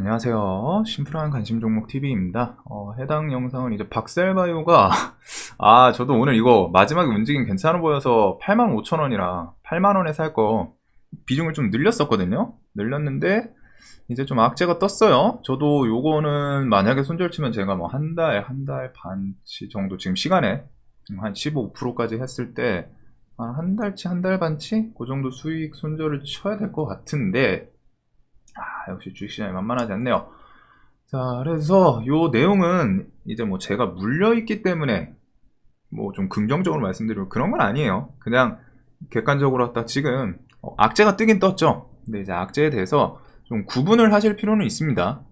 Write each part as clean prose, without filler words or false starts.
안녕하세요. 심플한 관심 종목 TV입니다. 해당 영상은 이제 박셀바이오가 저도 오늘 이거 마지막에 움직임 괜찮아 보여서 85,000원이라 8만원에 살 거 비중을 좀 늘렸었거든요. 늘렸는데 이제 좀 악재가 떴어요. 저도 요거는 만약에 손절 치면 제가 뭐 한 달 반치 정도 지금 시간에 한 15%까지 했을 때 한 달치, 한 달 반치? 그 정도 수익 손절을 쳐야 될 것 같은데 역시 주식시장이 만만하지 않네요. 자, 그래서 요 내용은 이제 뭐 제가 물려있기 때문에 뭐 좀 긍정적으로 말씀드리고 그런 건 아니에요. 그냥 객관적으로 딱 지금 악재가 뜨긴 떴죠. 근데 이제 악재에 대해서 좀 구분을 하실 필요는 있습니다.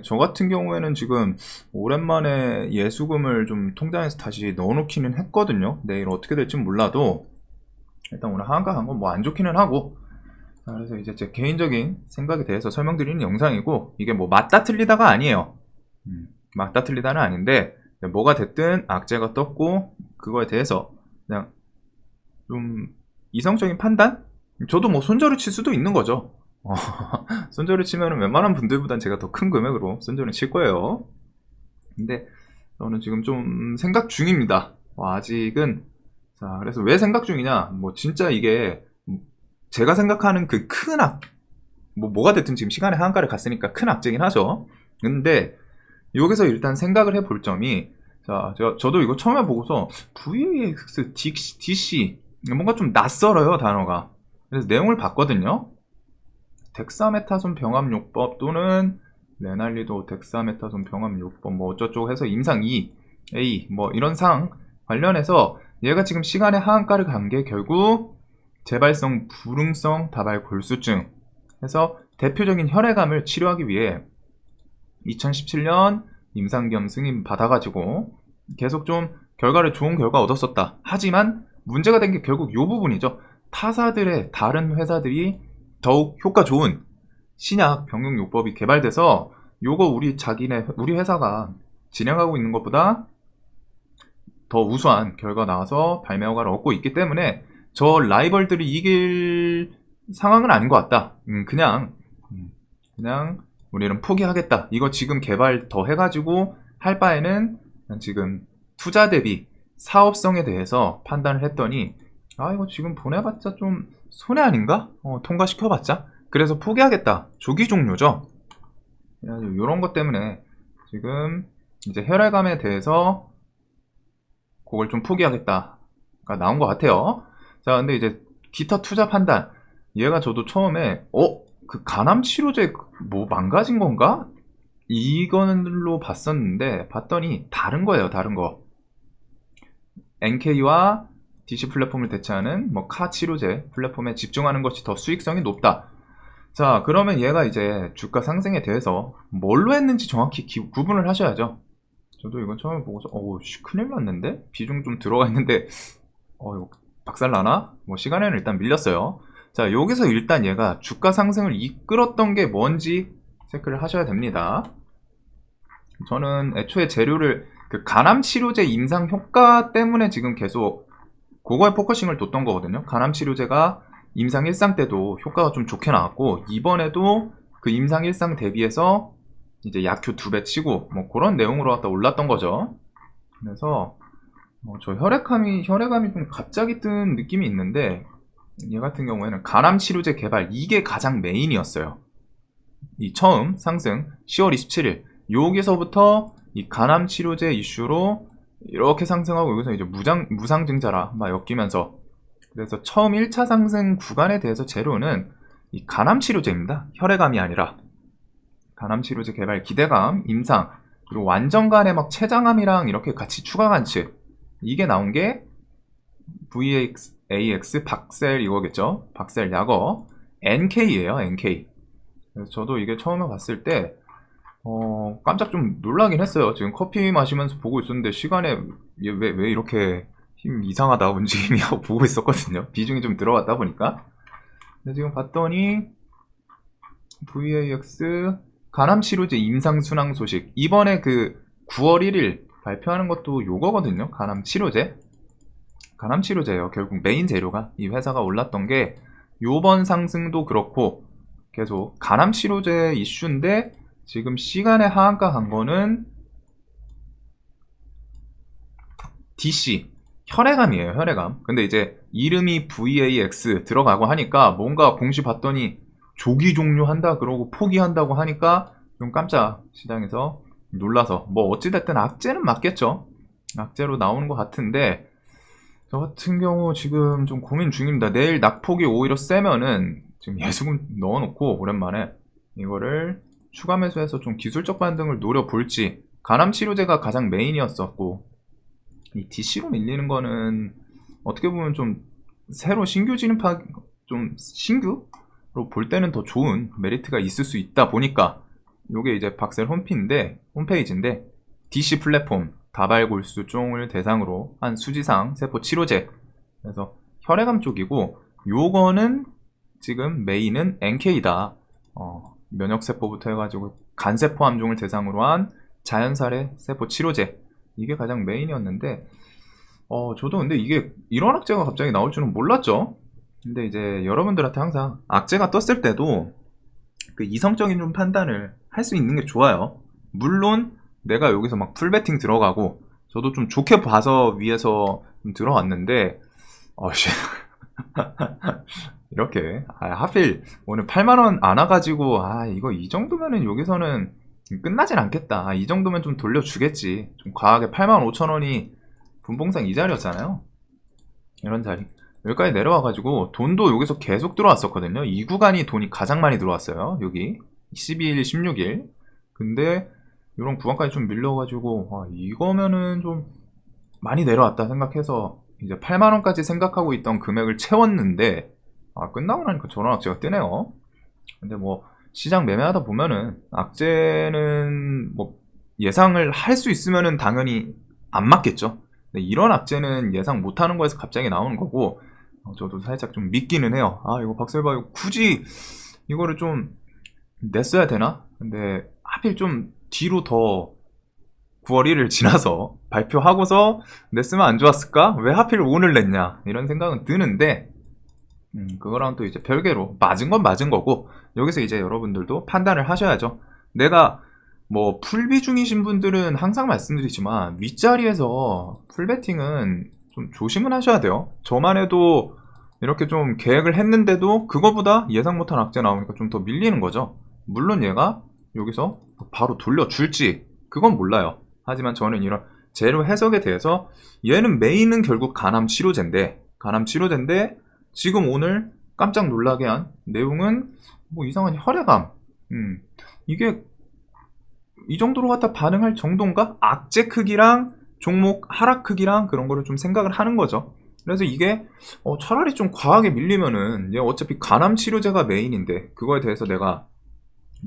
저 같은 경우에는 지금 오랜만에 예수금을 좀 통장에서 다시 넣어놓기는 했거든요. 내일 어떻게 될지 몰라도 일단 오늘 하한가 간 건 뭐 안 좋기는 하고, 그래서 이제 제 개인적인 생각에 대해서 설명드리는 영상이고, 이게 뭐 맞다 틀리다가 아니에요. 맞다 틀리다는 아닌데, 뭐가 됐든 악재가 떴고 그거에 대해서 그냥 좀 이성적인 판단? 저도 뭐 손절을 칠 수도 있는 거죠. 손절을 치면은 웬만한 분들보단 제가 더 큰 금액으로 손절을 칠 거예요. 근데 저는 지금 좀 생각 중입니다. 아직은. 자, 그래서 왜 생각 중이냐, 뭐 진짜 이게 제가 생각하는 그 큰 뭐가 됐든 지금 시간의 한가를 갔으니까 큰 악재긴 하죠. 근데 여기서 일단 생각을 해볼 점이, 자, 저도 이거 처음에 보고서 VAX, DC 뭔가 좀 낯설어요, 단어가. 그래서 내용을 봤거든요. 덱사메타손 병합요법 또는 레날리도 덱사메타손 병합요법 뭐 어쩌고 해서 임상 2, A 뭐 이런 상 관련해서 얘가 지금 시간의 하한가를 간 게 결국 재발성 불응성 다발 골수증 해서 대표적인 혈액암을 치료하기 위해 2017년 임상겸 승인 받아가지고 계속 좀 좋은 결과 얻었었다. 하지만 문제가 된 게 결국 이 부분이죠. 타사들의 다른 회사들이 더욱 효과 좋은 신약 병용요법이 개발돼서 요거 우리 회사가 진행하고 있는 것보다 더 우수한 결과 나와서 발매 허가를 얻고 있기 때문에 저 라이벌들이 이길 상황은 아닌 것 같다. 그냥 우리는 포기하겠다. 이거 지금 개발 더 해가지고 할 바에는 지금 투자 대비 사업성에 대해서 판단을 했더니 이거 지금 보내봤자 좀 손해 아닌가? 통과시켜봤자. 그래서 포기하겠다. 조기 종료죠. 이런 것 때문에 지금 이제 혈액암에 대해서 그걸 좀 포기하겠다가 나온 것 같아요. 자, 근데 이제 기타 투자 판단. 얘가 저도 처음에 그 간암 치료제 뭐 망가진 건가? 이걸로 봤더니 다른 거예요, 다른 거. NK와 DC 플랫폼을 대체하는 뭐 카 치료제 플랫폼에 집중하는 것이 더 수익성이 높다. 자, 그러면 얘가 이제 주가 상승에 대해서 뭘로 했는지 정확히 구분을 하셔야죠. 저도 이건 처음에 보고서 큰일 났는데? 비중 좀 들어가 있는데 이거 박살나나? 뭐 시간에는 일단 밀렸어요. 자, 여기서 일단 얘가 주가 상승을 이끌었던 게 뭔지 체크를 하셔야 됩니다. 저는 애초에 재료를 그 간암 치료제 임상 효과 때문에 지금 계속 그거에 포커싱을 뒀던 거거든요. 간암 치료제가 임상 1상 때도 효과가 좀 좋게 나왔고, 이번에도 그 임상 1상 대비해서 이제 약효 2배 치고 뭐 그런 내용으로 갖다 올랐던 거죠. 그래서 저 혈액암이 좀 갑자기 뜬 느낌이 있는데, 얘 같은 경우에는 간암 치료제 개발, 이게 가장 메인이었어요. 이 처음 상승 10월 27일 여기서부터 이 간암 치료제 이슈로 이렇게 상승하고, 여기서 이제 무상증자라 막 엮이면서, 그래서 처음 1차 상승 구간에 대해서 재료는 이 간암 치료제입니다. 혈액암이 아니라. 간암 치료제 개발 기대감, 임상, 그리고 완전간의 막 췌장암이랑 이렇게 같이 추가 관측, 이게 나온 게 VAX 박셀 이거겠죠. 박셀 약어 NK예요, NK. 그래서 저도 이게 처음에 봤을 때 깜짝 좀 놀라긴 했어요. 지금 커피 마시면서 보고 있었는데 시간에 왜 이렇게 힘 이상하다 움직임이 하고 보고 있었거든요. 비중이 좀 들어갔다 보니까. 근데 지금 봤더니 VAX 간암 치료제 임상 순항 소식, 이번에 그 9월 1일 발표하는 것도 요거거든요. 간암 치료제예요. 결국 메인 재료가 이 회사가 올랐던 게 요번 상승도 그렇고 계속 간암 치료제 이슈인데, 지금 시간의 하한가 간 거는 DC 혈액암이에요. 혈액암. 근데 이제 이름이 VAX 들어가고 하니까 뭔가 공시 봤더니 조기 종료한다 그러고 포기한다고 하니까 좀 깜짝 시장에서 놀라서 뭐 어찌됐든 악재는 맞겠죠. 악재로 나오는 것 같은데 저 같은 경우 지금 좀 고민 중입니다. 내일 낙폭이 오히려 세면은 지금 예수금 넣어놓고 오랜만에 이거를 추가 매수해서 좀 기술적 반등을 노려볼지. 간암 치료제가 가장 메인이었었고 이 DC로 밀리는 거는 어떻게 보면 좀 새로 신규 진입하 좀 신규로 볼 때는 더 좋은 메리트가 있을 수 있다 보니까 요게 이제 박셀 홈페이지인데 DC 플랫폼 다발골수종을 대상으로 한 수지상 세포 치료제. 그래서 혈액암 쪽이고 요거는 지금 메인은 NK다. 면역세포부터 해가지고 간세포 암종을 대상으로 한 자연살해 세포 치료제. 이게 가장 메인이었는데 저도 근데 이게 이런 악재가 갑자기 나올 줄은 몰랐죠. 근데 이제 여러분들한테 항상 악재가 떴을 때도 그 이성적인 좀 판단을 할 수 있는 게 좋아요. 물론 내가 여기서 막 풀베팅 들어가고 저도 좀 좋게 봐서 위에서 좀 들어왔는데 이렇게 하필 오늘 8만원 안 와가지고 이거 이 정도면은 여기서는 끝나진 않겠다. 이 정도면 좀 돌려주겠지. 좀 과하게 85,000원이 분봉상 이 자리였잖아요. 이런 자리 여기까지 내려와가지고 돈도 여기서 계속 들어왔었거든요. 이 구간이 돈이 가장 많이 들어왔어요. 여기 12일 16일. 근데 이런 구간까지 좀 밀려가지고 이거면은 좀 많이 내려왔다 생각해서 이제 8만원까지 생각하고 있던 금액을 채웠는데 끝나고 나니까 저런 악재가 뜨네요. 근데 뭐 시장 매매하다 보면은 악재는 뭐 예상을 할 수 있으면은 당연히 안 맞겠죠. 근데 이런 악재는 예상 못하는 거에서 갑자기 나오는 거고 저도 살짝 좀 믿기는 해요. 이거 박셀바이오 굳이 이거를 좀 냈어야 되나? 근데 하필 좀 뒤로 더 9월 1일 지나서 발표하고서 냈으면 안 좋았을까? 왜 하필 오늘 냈냐? 이런 생각은 드는데 그거랑 또 이제 별개로 맞은 건 맞은 거고 여기서 이제 여러분들도 판단을 하셔야죠. 내가 뭐 풀비 중이신 분들은 항상 말씀드리지만 윗자리에서 풀베팅은 좀 조심은 하셔야 돼요. 저만 해도 이렇게 좀 계획을 했는데도 그거보다 예상 못한 악재 나오니까 좀 더 밀리는 거죠. 물론 얘가 여기서 바로 돌려줄지 그건 몰라요. 하지만 저는 이런 재료 해석에 대해서 얘는 메인은 결국 간암 치료제인데 지금 오늘 깜짝 놀라게 한 내용은 뭐 이상한 혈액암. 이게 이 정도로 갖다 반응할 정도인가? 악재 크기랑 종목 하락 크기랑 그런 거를 좀 생각을 하는 거죠. 그래서 이게 차라리 좀 과하게 밀리면은 얘 어차피 간암 치료제가 메인인데 그거에 대해서 내가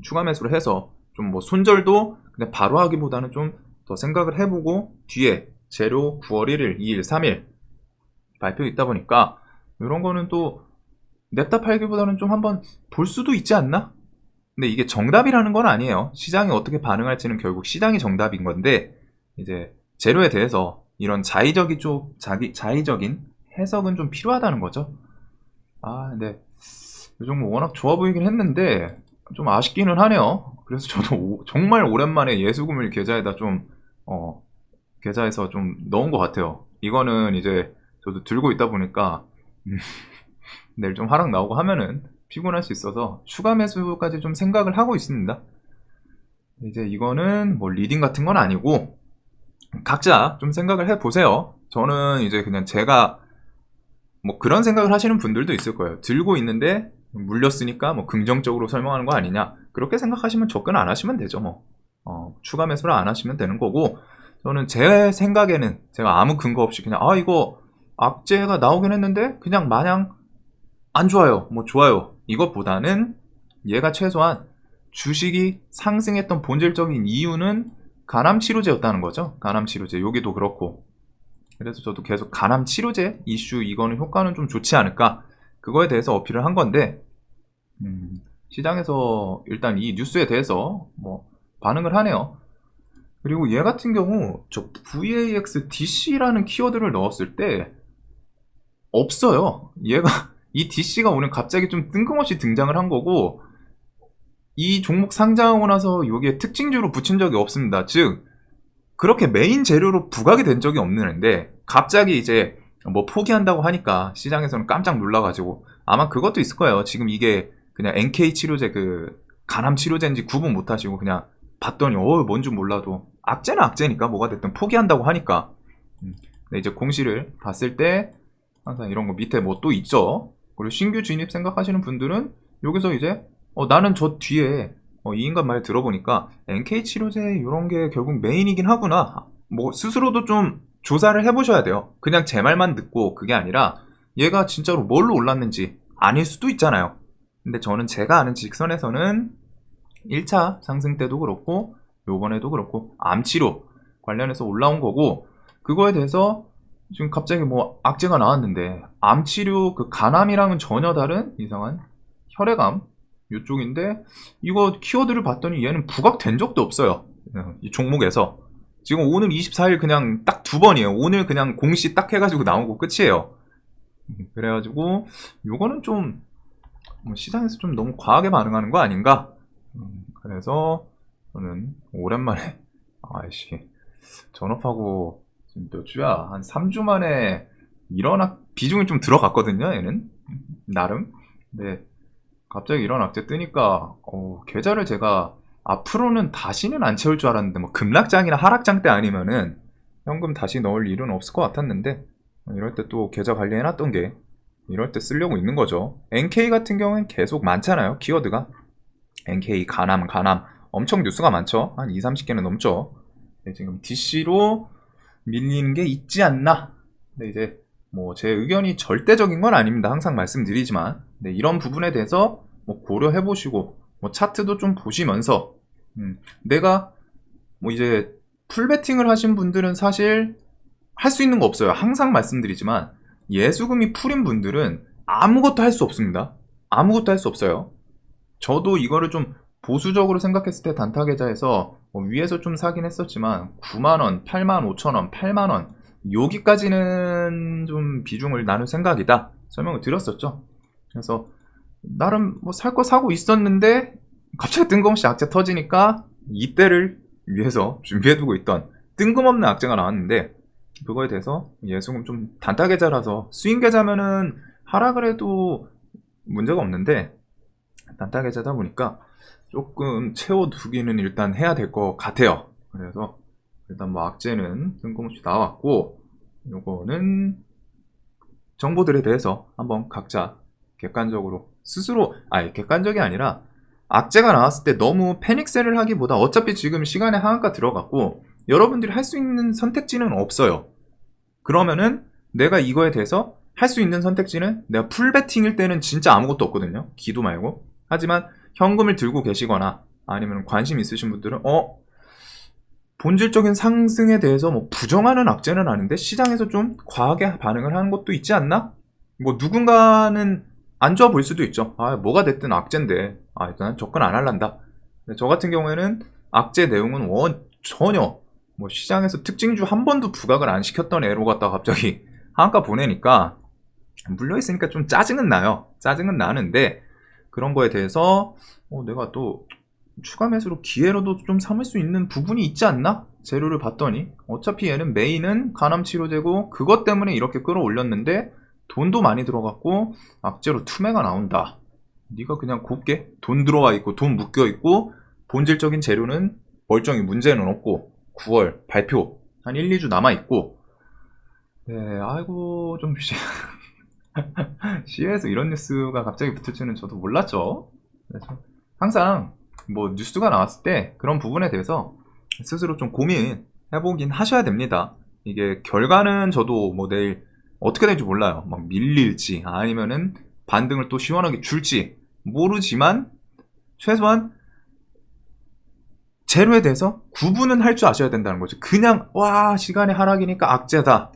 추가 매수를 해서 좀 뭐 손절도 그냥 바로 하기보다는 좀 더 생각을 해보고 뒤에 재료 9월 1일, 2일, 3일 발표 있다 보니까 이런 거는 또 냅다 팔기보다는 좀 한번 볼 수도 있지 않나? 근데 이게 정답이라는 건 아니에요. 시장이 어떻게 반응할지는 결국 시장이 정답인 건데 이제 재료에 대해서 이런 자의적인 해석은 좀 필요하다는 거죠. 근데 이 종목 워낙 좋아 보이긴 했는데 좀 아쉽기는 하네요. 그래서 저도 정말 오랜만에 예수금을 계좌에다 계좌에서 좀 넣은 것 같아요. 이거는 이제 저도 들고 있다 보니까 내일 좀 하락 나오고 하면은 피곤할 수 있어서 추가 매수까지 좀 생각을 하고 있습니다. 이제 이거는 뭐 리딩 같은 건 아니고 각자 좀 생각을 해보세요. 저는 이제 그냥 제가 뭐 그런 생각을 하시는 분들도 있을 거예요. 들고 있는데 물렸으니까 뭐 긍정적으로 설명하는 거 아니냐. 그렇게 생각하시면 접근 안 하시면 되죠. 뭐 추가 매수를 안 하시면 되는 거고 저는 제 생각에는 제가 아무 근거 없이 그냥 이거 악재가 나오긴 했는데 그냥 마냥 안 좋아요. 뭐 좋아요. 이것보다는 얘가 최소한 주식이 상승했던 본질적인 이유는 간암 치료제였다는 거죠. 간암 치료제. 여기도 그렇고. 그래서 저도 계속 간암 치료제 이슈 이거는 효과는 좀 좋지 않을까. 그거에 대해서 어필을 한 건데 시장에서 일단 이 뉴스에 대해서 뭐 반응을 하네요. 그리고 얘 같은 경우 저 VAX DC라는 키워드를 넣었을 때 없어요. 얘가 이 DC가 오늘 갑자기 좀 뜬금없이 등장을 한 거고 이 종목 상장하고 나서 여기에 특징주로 붙인 적이 없습니다. 즉 그렇게 메인 재료로 부각이 된 적이 없는데 갑자기 이제 뭐 포기한다고 하니까 시장에서는 깜짝 놀라가지고 아마 그것도 있을 거예요. 지금 이게 그냥 NK 치료제 그 간암 치료제인지 구분 못하시고 그냥 봤더니 뭔지 몰라도 악재는 악재니까 뭐가 됐든 포기한다고 하니까. 근데 이제 공시를 봤을 때 항상 이런 거 밑에 뭐 또 있죠. 그리고 신규 진입 생각하시는 분들은 여기서 이제 나는 저 뒤에 이 인간 말 들어보니까 NK 치료제 이런 게 결국 메인이긴 하구나. 뭐 스스로도 좀 조사를 해보셔야 돼요. 그냥 제 말만 듣고 그게 아니라 얘가 진짜로 뭘로 올랐는지 아닐 수도 있잖아요. 근데 저는 제가 아는 직선에서는 1차 상승 때도 그렇고 요번에도 그렇고 암치료 관련해서 올라온 거고, 그거에 대해서 지금 갑자기 뭐 악재가 나왔는데 암치료 그 간암이랑은 전혀 다른 이상한 혈액암 이쪽인데 이거 키워드를 봤더니 얘는 부각된 적도 없어요. 이 종목에서. 지금 오늘 24일 그냥 딱 2번이에요. 오늘 그냥 공시 딱 해가지고 나오고 끝이에요. 그래가지고 요거는 좀 시장에서 좀 너무 과하게 반응하는 거 아닌가? 그래서 저는 오랜만에 아이씨 전업하고 지금 몇 주야? 한 3주 만에 이런 비중이 좀 들어갔거든요. 얘는 나름. 근데 갑자기 이런 악재 뜨니까 계좌를 제가 앞으로는 다시는 안 채울 줄 알았는데 뭐 급락장이나 하락장 때 아니면은 현금 다시 넣을 일은 없을 것 같았는데 이럴 때 또 계좌 관리해놨던 게 이럴 때 쓰려고 있는 거죠. NK 같은 경우는 계속 많잖아요. 키워드가 NK 간암 엄청 뉴스가 많죠. 한 20-30개는 넘죠. 네, 지금 DC로 밀리는 게 있지 않나. 근데 이제 뭐 제 의견이 절대적인 건 아닙니다. 항상 말씀드리지만 네, 이런 부분에 대해서 뭐 고려해 보시고 뭐 차트도 좀 보시면서 내가 뭐 이제 풀베팅을 하신 분들은 사실 할 수 있는 거 없어요. 항상 말씀드리지만 예수금이 풀인 분들은 아무것도 할 수 없습니다. 아무것도 할 수 없어요. 저도 이거를 좀 보수적으로 생각했을 때 단타 계좌에서 뭐 위에서 좀 사긴 했었지만 9만원, 85,000원, 8만원 여기까지는 좀 비중을 나눌 생각이다 설명을 드렸었죠. 그래서 나름 뭐 살 거 사고 있었는데 갑자기 뜬금없이 악재 터지니까 이때를 위해서 준비해두고 있던 뜬금없는 악재가 나왔는데 그거에 대해서 예수금 좀 단타 계좌라서 스윙 계좌면은 하락을 해도 문제가 없는데 단타 계좌다 보니까 조금 채워두기는 일단 해야 될 것 같아요. 그래서 일단 뭐 악재는 뜬금없이 나왔고 요거는 정보들에 대해서 한번 각자 객관적으로 스스로 객관적이 아니라 악재가 나왔을 때 너무 패닉셀을 하기보다 어차피 지금 시간에 하한가 들어갔고 여러분들이 할 수 있는 선택지는 없어요. 그러면은 내가 이거에 대해서 할 수 있는 선택지는 내가 풀베팅일 때는 진짜 아무것도 없거든요. 기도 말고. 하지만 현금을 들고 계시거나 아니면 관심 있으신 분들은 본질적인 상승에 대해서 뭐 부정하는 악재는 아닌데 시장에서 좀 과하게 반응을 하는 것도 있지 않나? 뭐 누군가는 안 좋아 보일 수도 있죠. 뭐가 됐든 악재인데 일단 접근 안 할란다. 저 같은 경우에는 악재 내용은 전혀 뭐 시장에서 특징주 한 번도 부각을 안 시켰던 애로 갖다가 갑자기 하한가 보내니까 물려있으니까 좀 짜증은 나요. 짜증은 나는데 그런 거에 대해서 내가 또 추가 매수로 기회로도 좀 삼을 수 있는 부분이 있지 않나? 재료를 봤더니 어차피 얘는 메인은 간암 치료제고 그것 때문에 이렇게 끌어올렸는데 돈도 많이 들어갔고 악재로 투매가 나온다. 네가 그냥 곱게 돈 들어와 있고 돈 묶여 있고 본질적인 재료는 멀쩡히 문제는 없고 9월 발표 한 1, 2주 남아 있고 아이고 좀 시에서 이런 뉴스가 갑자기 붙을 줄은 저도 몰랐죠. 그래서 항상 뭐 뉴스가 나왔을 때 그런 부분에 대해서 스스로 좀 고민해보긴 하셔야 됩니다. 이게 결과는 저도 뭐 내일 어떻게 될지 몰라요. 막 밀릴지 아니면은 반등을 또 시원하게 줄지 모르지만 최소한 재료에 대해서 구분은 할 줄 아셔야 된다는 거죠. 그냥 시간의 하락이니까 악재다,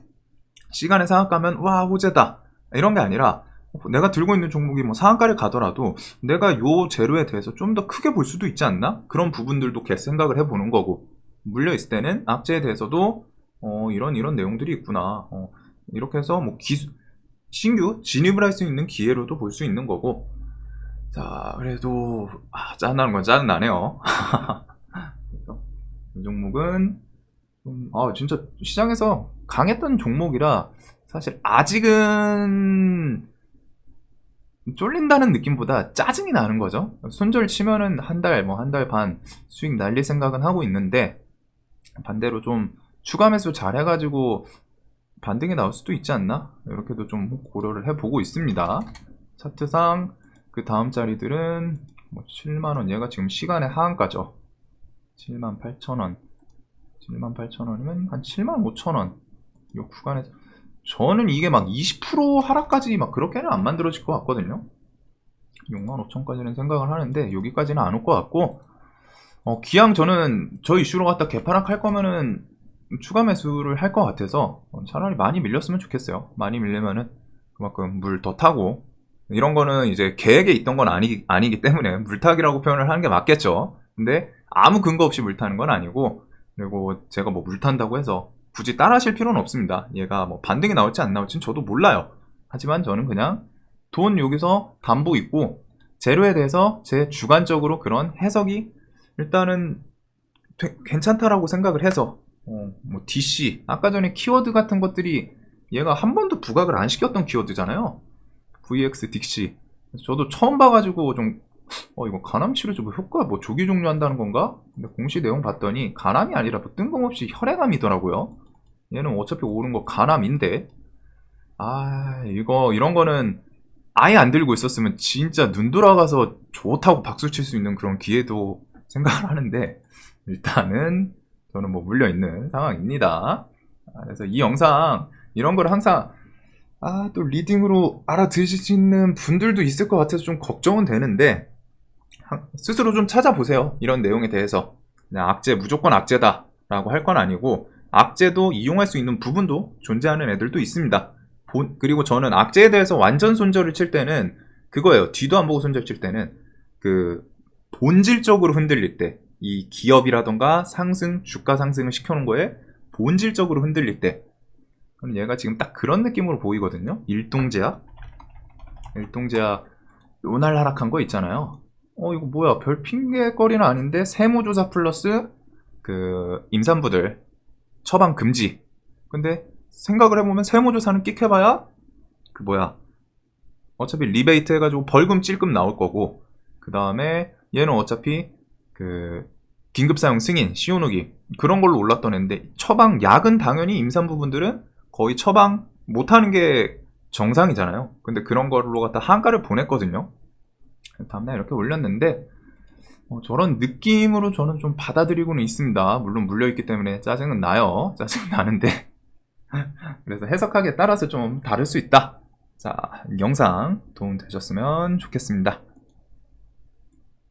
시간의 상한가면 호재다 이런 게 아니라 내가 들고 있는 종목이 뭐 상한가를 가더라도 내가 요 재료에 대해서 좀 더 크게 볼 수도 있지 않나? 그런 부분들도 계속 생각을 해보는 거고, 물려있을 때는 악재에 대해서도 이런 내용들이 있구나, 이렇게 해서 뭐 신규 진입을 할 수 있는 기회로도 볼 수 있는 거고, 자, 그래도 짜증나는 건 짜증나네요. 그래서 이 종목은 진짜 시장에서 강했던 종목이라 사실 아직은 쫄린다는 느낌보다 짜증이 나는 거죠. 손절 치면은 한 달, 뭐 한 달 반 수익 날릴 생각은 하고 있는데, 반대로 좀 추가 매수 잘 해가지고 반등이 나올 수도 있지 않나? 이렇게도 좀 고려를 해보고 있습니다. 차트상 그 다음 자리들은 뭐 7만원, 얘가 지금 시간의 하한가죠. 78,000원. 78,000원이면 한 75,000원. 이 구간에서 저는 이게 막 20% 하락까지 막 그렇게는 안 만들어질 것 같거든요. 65,000까지는 생각을 하는데 여기까지는 안 올 것 같고, 기왕 저는 저 이슈로 갖다 개파락할 거면은 추가 매수를 할 것 같아서 차라리 많이 밀렸으면 좋겠어요. 많이 밀리면은 그만큼 물 더 타고, 이런 거는 이제 계획에 있던 건 아니기 때문에 물타기라고 표현을 하는 게 맞겠죠. 근데 아무 근거 없이 물타는 건 아니고, 그리고 제가 뭐 물탄다고 해서 굳이 따라 하실 필요는 없습니다. 얘가 뭐 반등이 나올지 안 나올지는 저도 몰라요. 하지만 저는 그냥 돈 여기서 담보 있고 재료에 대해서 제 주관적으로 그런 해석이 일단은 괜찮다라고 생각을 해서, 뭐 DC 아까 전에 키워드 같은 것들이 얘가 한 번도 부각을 안 시켰던 키워드잖아요. VX 딕시 저도 처음 봐가지고 좀 이거 간암 치료제 뭐 효과 뭐 조기 종료한다는 건가? 근데 공시 내용 봤더니 간암이 아니라 뭐 뜬금없이 혈액암이더라고요. 얘는 어차피 오른 거 간암인데, 이런 거는 아예 안 들고 있었으면 진짜 눈 돌아가서 좋다고 박수 칠 수 있는 그런 기회도 생각을 하는데, 일단은 저는 뭐 물려있는 상황입니다. 그래서 이 영상 이런 걸 항상 또 리딩으로 알아들으실 수 있는 분들도 있을 것 같아서 좀 걱정은 되는데, 스스로 좀 찾아보세요. 이런 내용에 대해서. 그냥 악재, 무조건 악재다 라고 할 건 아니고, 악재도 이용할 수 있는 부분도 존재하는 애들도 있습니다. 그리고 저는 악재에 대해서 완전 손절을 칠 때는 그거예요. 뒤도 안 보고 손절 칠 때는 그 본질적으로 흔들릴 때, 이 기업이라던가 주가 상승을 시켜놓은 거에 본질적으로 흔들릴 때, 그럼 얘가 지금 딱 그런 느낌으로 보이거든요. 일동제약 요날 하락한 거 있잖아요. 이거 뭐야, 별 핑계거리는 아닌데 세무조사 플러스 그 임산부들 처방 금지. 근데 생각을 해보면 세무조사는 끽해봐야 그 뭐야, 어차피 리베이트 해가지고 벌금 찔끔 나올 거고, 그 다음에 얘는 어차피 그 긴급사용 승인 시오누기 그런 걸로 올랐던 애인데, 처방 약은 당연히 임산부분들은 거의 처방 못하는 게 정상이잖아요. 근데 그런 걸로 갖다 한가를 보냈거든요. 다음날 이렇게 올렸는데, 저런 느낌으로 저는 좀 받아들이고는 있습니다. 물론 물려있기 때문에 짜증은 나요. 짜증 나는데 그래서 해석하기에 따라서 좀 다를 수 있다. 자, 영상 도움 되셨으면 좋겠습니다.